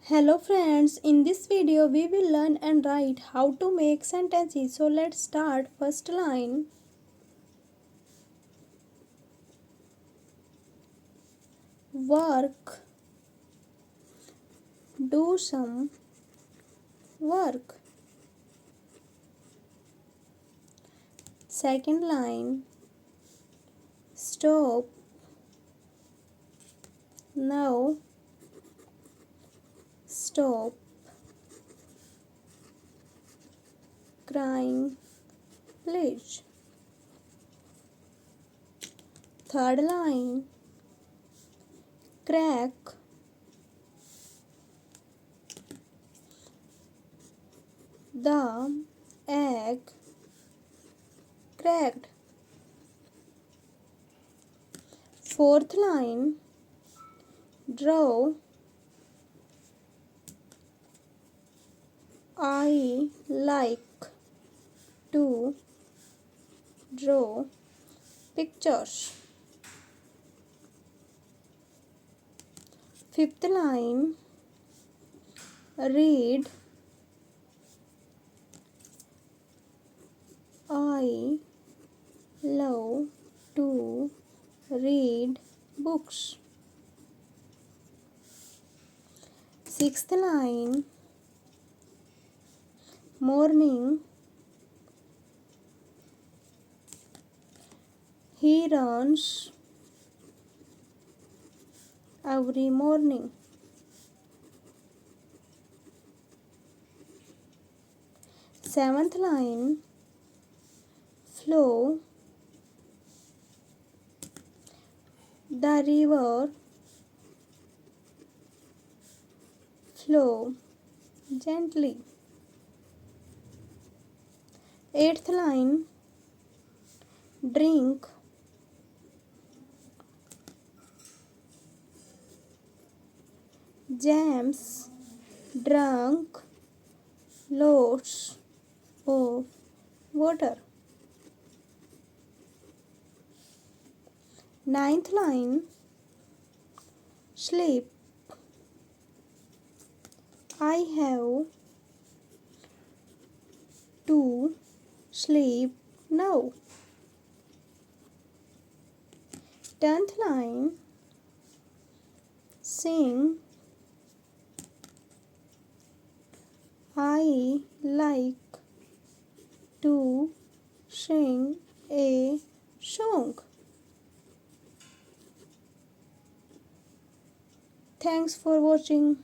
Hello friends, in this video we will learn and write how to make sentences. So let's start. First line. Work. Do some work. Second line. Stop. Now. Stop. Crying. Please. Third line. Crack. The egg cracked. Fourth line. Draw. I like to draw pictures. Fifth line. Read. I love to read books. Sixth line. Morning. He runs every morning. Seventh line. Flow. The river flow gently. Eighth line. Drink. James drank lots of water. Ninth line. Sleep. I have to sleep now. 10th line. Sing. I like to sing a song. Thanks for watching.